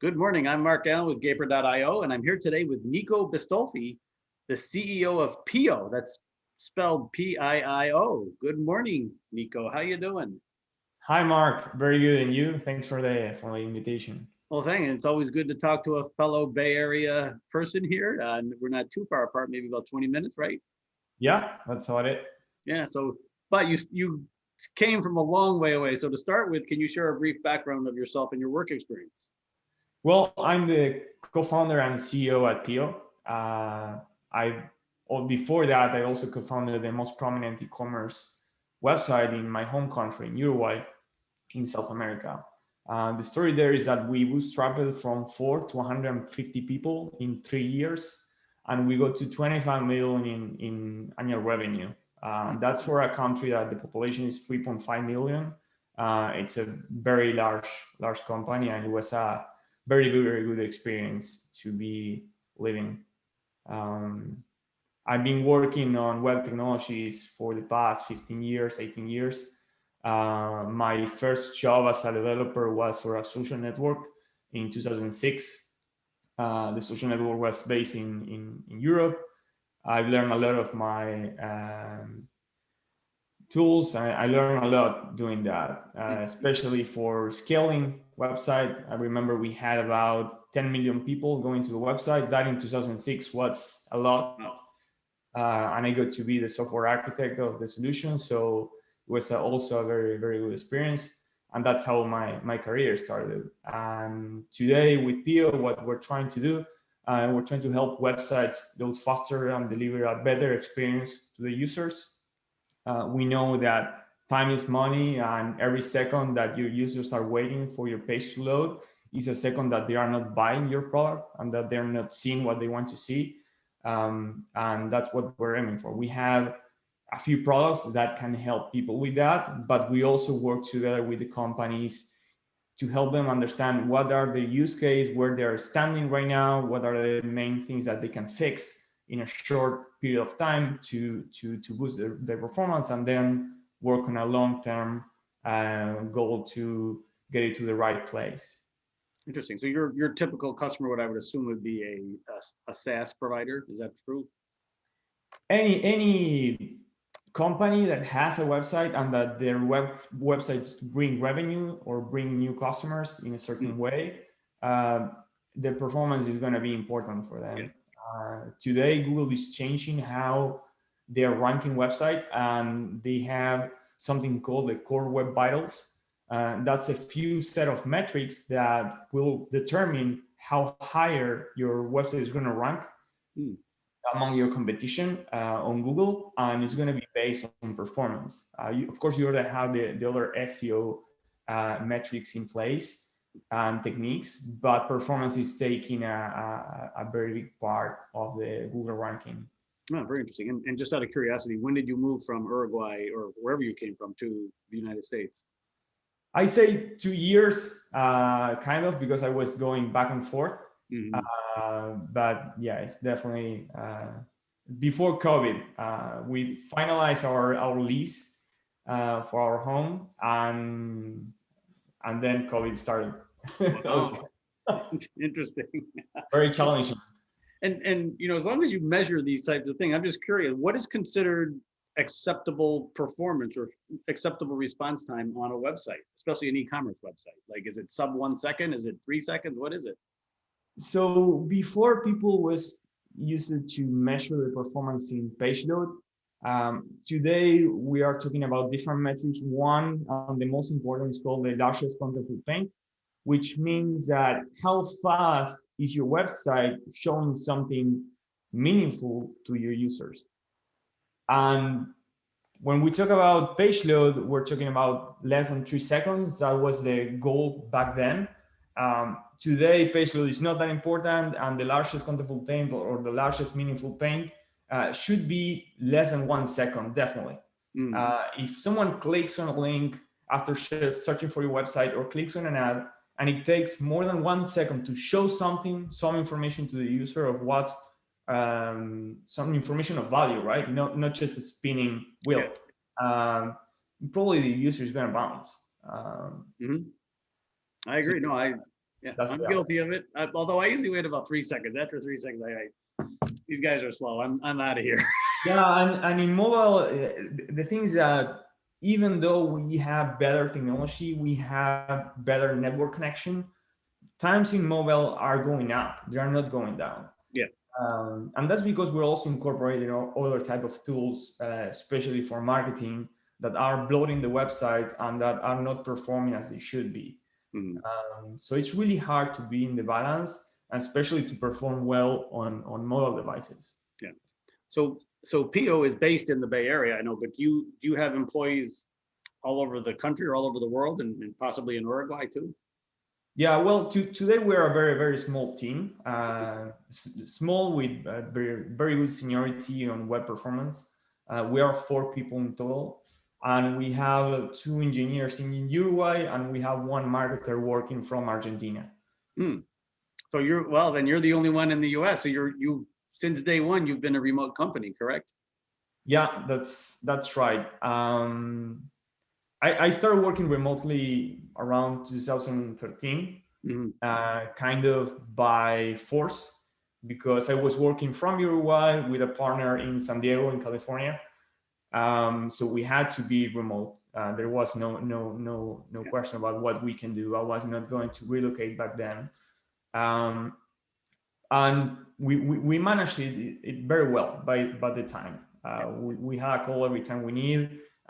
Good morning. I'm Mark Allen with Gaper.io, and I'm here today with Nico Bistolfi, the CEO of Piio. That's spelled P-I-I-O. Good morning, Nico. How you doing? Hi, Mark. Very good, and you? Thanks for the invitation. Well, thank you. It's always good to talk to a fellow Bay Area person here. We're not too far apart, maybe about 20 minutes, right? Yeah, that's about it. Yeah. But you came from a long way away. So to start with, can you share a brief background of yourself and your work experience? Well, I'm the co-founder and CEO at Piio. I, before that, I also co-founded the most prominent e-commerce website in my home country, in Uruguay, in South America. The story there is that we bootstrapped from 4 to 150 people in 3 years, and we got to 25 million in annual revenue. That's for a country that the population is 3.5 million. It's a very large company, and it was a very good experience to be living. Um, I've been working on web technologies for the past 15 years, 18 years. My first job as a developer was for a social network in 2006. The social network was based in Europe. I've learned a lot of my tools. I learned a lot doing that, especially for scaling website. I remember we had about 10 million people going to the website. That in 2006 was a lot. And I got to be the software architect of the solution. So it was also a very good experience. And that's how my career started. And today with Piio, what we're trying to do, we're trying to help websites build faster and deliver a better experience to the users. We know that time is money, and every second that your users are waiting for your page to load is a second that they are not buying your product and that they're not seeing what they want to see. And that's what we're aiming for. We have a few products that can help people with that, but we also work together with the companies to help them understand what are the use case, where they're standing right now, what are the main things that they can fix in a short period of time to boost their performance, and then work on a long-term goal to get it to the right place. Interesting. So your typical customer, what I would assume would be a SaaS provider. Is that true? Any company that has a website and that their websites bring revenue or bring new customers in a certain way, uh, the performance is going to be important for Yeah. them. Today, Google is changing how they're ranking website, and they have something called the Core Web Vitals. That's a few set of metrics that will determine how higher your website is going to rank Hmm. among your competition on Google, and it's going to be based on performance. Of course, you already have the other SEO metrics in place and techniques, but performance is taking a very big part of the Google ranking. Oh, very interesting. And just out of curiosity, when did you move from Uruguay or wherever you came from to the United States? I say 2 years, kind of, because I was going back and forth. Hmm. But yeah, it's definitely before COVID. We finalized our lease for our home, and then COVID started. It was Wow, interesting. very challenging. And as long as you measure these types of things, I'm just curious, what is considered acceptable performance or acceptable response time on a website, especially an e-commerce website? Like, is it sub 1 second? Is it 3 seconds? What is it? So before, people was used to measure the performance in page load. Today we are talking about different metrics. One, the most important, is called the largest contentful paint, which means that how fast is your website showing something meaningful to your users. And when we talk about page load, we're talking about less than 3 seconds. That was the goal back then. Today, page load is not that important, and the largest contentful paint or the largest meaningful paint should be less than 1 second, definitely. Mm. If someone clicks on a link after searching for your website, or clicks on an ad, and it takes more than 1 second to show something, some information to the user of what, some information of value, right? Not just a spinning wheel. Yeah. Probably the user is going to bounce. Hmm. I So agree. No, Yeah, That's I'm the guilty of it. Although I usually wait about 3 seconds. After 3 seconds, these guys are slow. I'm out of here. Yeah, and in mobile, the thing is that even though we have better technology, we have better network connection, times in mobile are going up. They are not going down. Yeah. And that's because we're also incorporating other type of tools, especially for marketing, that are bloating the websites and that are not performing as they should be. Mhm. So it's really hard to be in the balance, and especially to perform well on mobile devices. Yeah. So Pio is based in the Bay Area, I know, but do you have employees all over the country or all over the world, and possibly in Uruguay too? Yeah, well, today we're a very, very small team, small with very, very good seniority on web performance. We are 4 people in total, and we have 2 engineers in Uruguay, and we have 1 marketer working from Argentina. Hmm. So then you're the only one in the US. So you since day one, you've been a remote company, correct? Yeah, that's right. I started working remotely around 2013, Mhm. kind of by force, because I was working from Uruguay with a partner in San Diego in California. So we had to be remote. There was no Yeah. question about what we can do. I was not going to relocate back then. Um, and we managed it very well by the time. We had a call every time we need,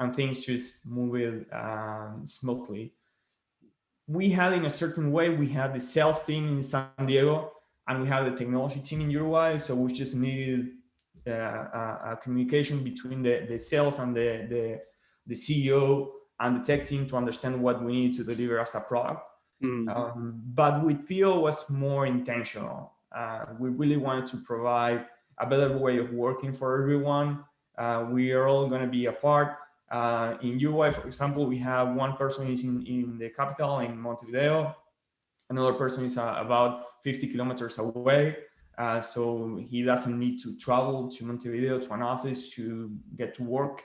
and things just moved smoothly. We had, in a certain way, we had the sales team in San Diego and we had the technology team in Uruguay. So we just needed a communication between the sales and the CEO and the tech team to understand what we need to deliver as a product. Mhm. But with Pio was more intentional. We really wanted to provide a better way of working for everyone. We are all going to be apart. In Uruguay, for example, we have one person is in the capital in Montevideo. Another person is about 50 kilometers away. So he doesn't need to travel to Montevideo to an office to get to work.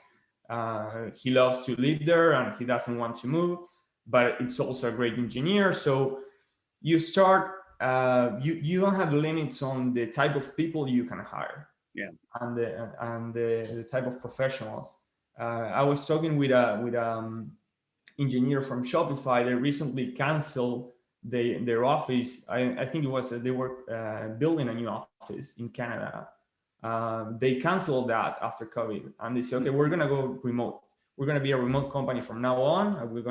He loves to live there and he doesn't want to move, but it's also a great engineer. So you start, you don't have limits on the type of people you can hire. Yeah. And the type of professionals. I was talking with a engineer from Shopify. They recently canceled their office. I think it was they were building a new office in Canada. They canceled that after COVID, and they said, "Okay, we're gonna go remote. We're gonna be a remote company from now on, and we're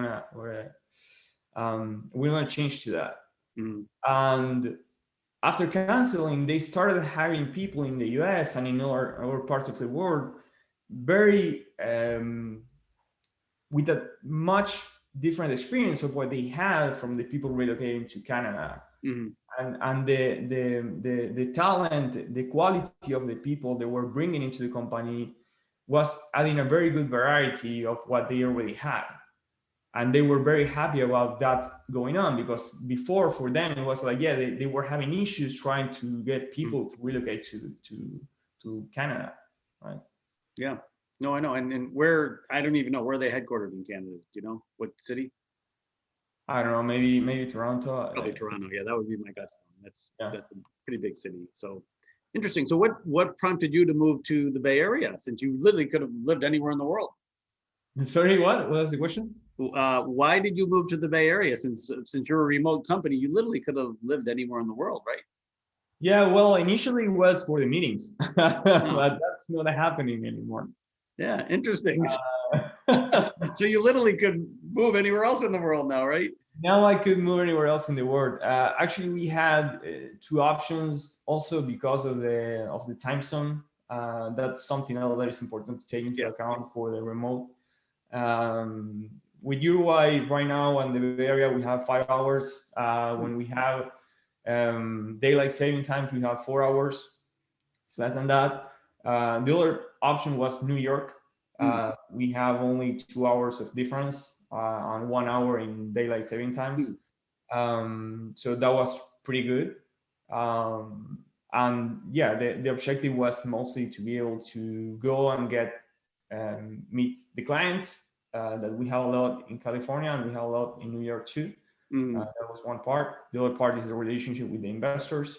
gonna change to that." Mhm. And after canceling, they started hiring people in the US and in other parts of the world, very with a much different experience of what they had from the people relocating to Canada. Mhm. And the talent, the quality of the people they were bringing into the company was adding a very good variety of what they already had. And they were very happy about that going on, because before, for them, it was like, yeah, they were having issues trying to get people to relocate to Canada, right? Yeah. No, I know. And where, I don't even know where they headquartered in Canada. Do you know what city? I don't know, maybe Toronto. Probably Toronto. Yeah, that would be my gut feeling. Yeah. That's a pretty big city. So interesting. So what prompted you to move to the Bay Area, since you literally could have lived anywhere in the world? Sorry, what was the question? Why did you move to the Bay Area? Since you're a remote company, you literally could have lived anywhere in the world, right? Yeah, well, initially it was for the meetings, but Oh, that's not happening anymore. yeah, interesting. Uh, So you literally could move anywhere else in the world now, right? Now I could move anywhere else in the world. Actually, we had 2 options also because of the time zone. That's something else that is important to take into Yeah. account for the remote. Um, with Uruguay right now and the Bay Area, we have 5 hours. When we have daylight saving times, we have 4 hours. It's less than that. The other option was New York. Mm. We have only 2 hours of difference on 1 hour in daylight saving times. Mm. So that was pretty good. And yeah, the objective was mostly to be able to go and meet the clients that we have a lot in California and we have a lot in New York too. That was one part. The other part is the relationship with the investors.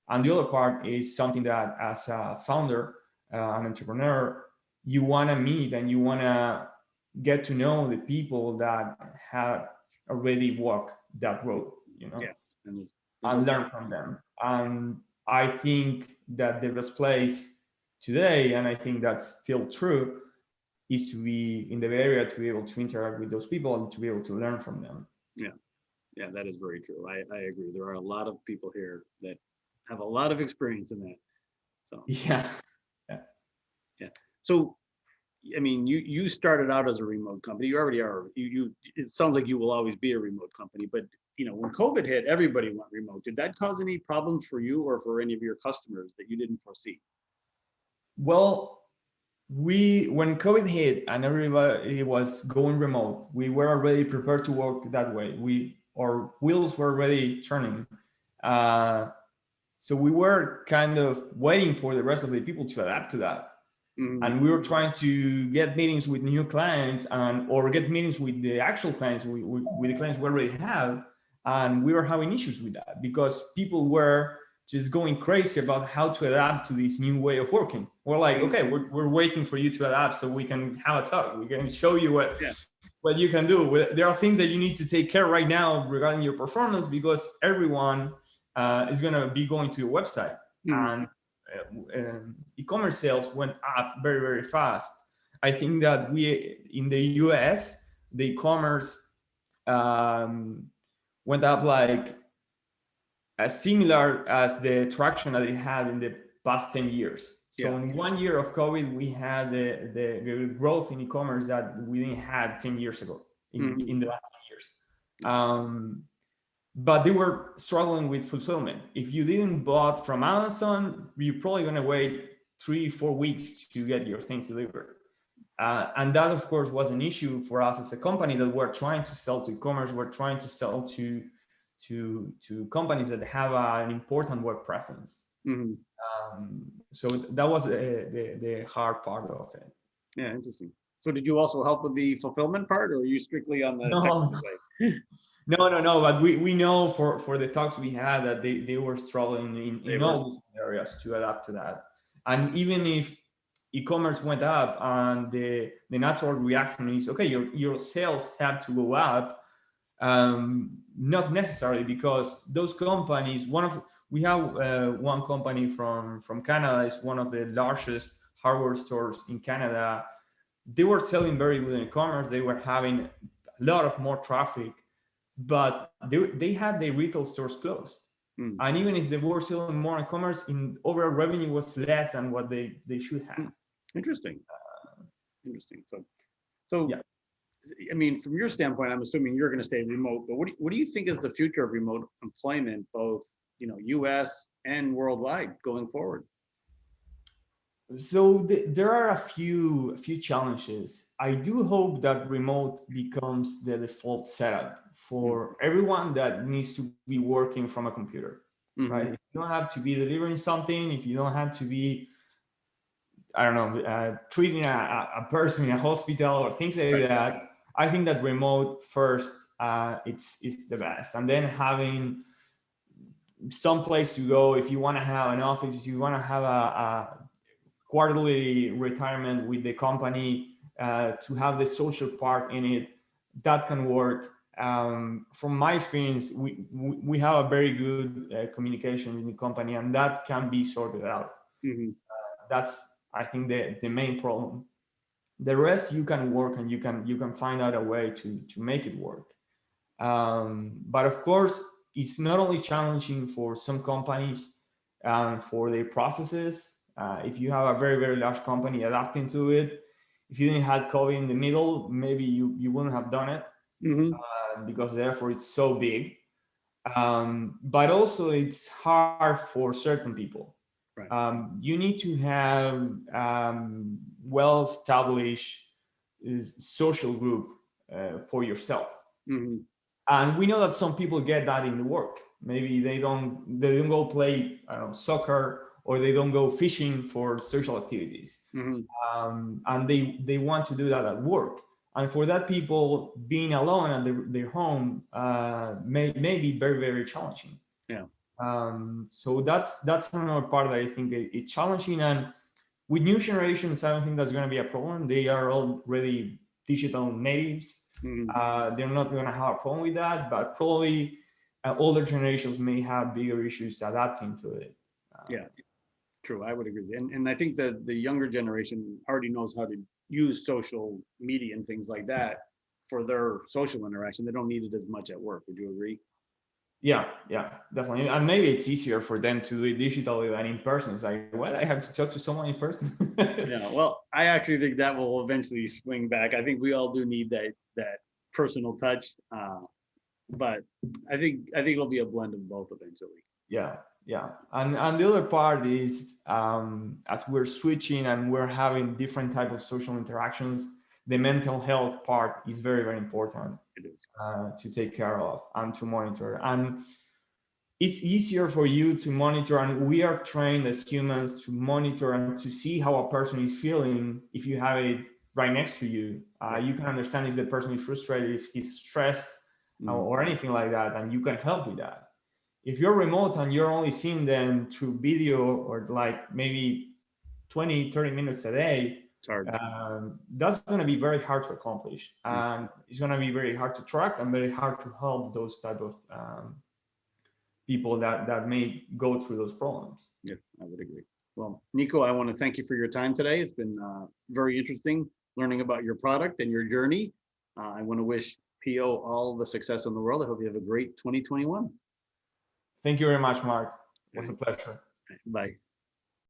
And the other part is something that as a founder, an entrepreneur, you want to meet and you want to get to know the people that have already walked that road, Yeah. and learn from them. And I think that the best place today, and I think that's still true, is to be in the area to be able to interact with those people and to be able to learn from them. Yeah, that is very true. I agree. There are a lot of people here that have a lot of experience in that. So Yeah. so I mean, you started out as a remote company. You already are. It sounds like you will always be a remote company. But when COVID hit, everybody went remote. Did that cause any problems for you or for any of your customers that you didn't foresee? Well, when COVID hit and everybody was going remote, we were already prepared to work that way. Our wheels were already turning. So we were kind of waiting for the rest of the people to adapt to that. And we were trying to get meetings with new clients or get meetings with the actual clients, with the clients we already have. And we were having issues with that because people were just going crazy about how to adapt to this new way of working. We're like, okay, we're waiting for you to adapt so we can have a talk. We can show you what you can do. There are things that you need to take care right now regarding your performance because everyone is going to be going to your website. And e-commerce sales went up very, very fast. I think that in the US, the e-commerce went up like as similar as the traction that it had in the past 10 years. So in 1 year of COVID, we had the growth in e-commerce that we didn't have 10 years ago in the last 10 years. But they were struggling with fulfillment. If you didn't bought from Amazon, you're probably going to wait 3-4 weeks to get your things delivered. And that, of course, was an issue for us as a company that we're trying to sell to e-commerce. We're trying to sell to companies that have an important web presence. So that was the hard part of it. Yeah, interesting. So did you also help with the fulfillment part, or are you strictly on the technical side? No. But we know for the talks we had that they were struggling in all these areas to adapt to that. And even if e-commerce went up and the natural reaction is, okay, your sales have to go up, not necessarily, because those companies, we have one company from Canada, is one of the largest hardware stores in Canada. They were selling very good in e-commerce. They were having a lot of more traffic, but they had their retail stores closed. And even if they were selling more e-commerce, in overall revenue was less than what they should have. Interesting. So yeah. I mean, from your standpoint, I'm assuming you're going to stay remote, but what do you think is the future of remote employment, both US and worldwide going forward? So there are a few challenges. I do hope that remote becomes the default setup for everyone that needs to be working from a computer, right? If you don't have to be delivering something, if you don't have to be, I don't know, treating a person in a hospital or things like that, I think that remote first, it's the best. And then having some place to go, if you want to have an office, if you want to have a quarterly retirement with the company, to have the social part in it, that can work. From my experience, we have a very good communication in the company, and that can be sorted out. That's, I think, the main problem. The rest you can work and you can find out a way to make it work. But of course, it's not only challenging for some companies for their processes. If you have a very, very large company adapting to it, if you didn't have COVID in the middle, maybe you wouldn't have done it, because therefore it's so big. But also it's hard for certain people. You need to have well-established social group for yourself. And we know that some people get that in the work. Maybe they don't go play, I don't know, soccer, or they don't go fishing for social activities. And they want to do that at work. And for that people, being alone at their home may be very, very challenging. Yeah. So that's another part that I think it's challenging. And with new generations, I don't think that's going to be a problem. They are already digital natives. They're not going to have a problem with that, but probably older generations may have bigger issues adapting to it. Yeah, true. I would agree. And I think that the younger generation already knows how to use social media and things like that for their social interaction. They don't need it as much at work. Would you agree? Yeah, definitely. And maybe it's easier for them to do it digitally than in person. It's like, well, I have to talk to someone in person. Yeah. Well, I actually think that will eventually swing back. I think we all do need that personal touch. But I think it'll be a blend of both eventually. Yeah. And the other part is as we're switching and we're having different type of social interactions, the mental health part is very, very important. It is. To take care of and to monitor. And it's easier for you to monitor, and we are trained as humans to monitor and to see how a person is feeling. If you have it right next to you, you can understand if the person is frustrated, if he's stressed, or anything like that, and you can help with that. If you're remote and you're only seeing them through video or like maybe 20-30 minutes a day, that's going to be very hard to accomplish, and it's going to be very hard to track and very hard to help those type of people that may go through those problems. Yes, I would agree. Well, Nico, I want to thank you for your time today. It's been very interesting learning about your product and your journey. I want to wish Piio all the success in the world. I hope you have a great 2021. Thank you very much, Mark. It was a pleasure. Bye.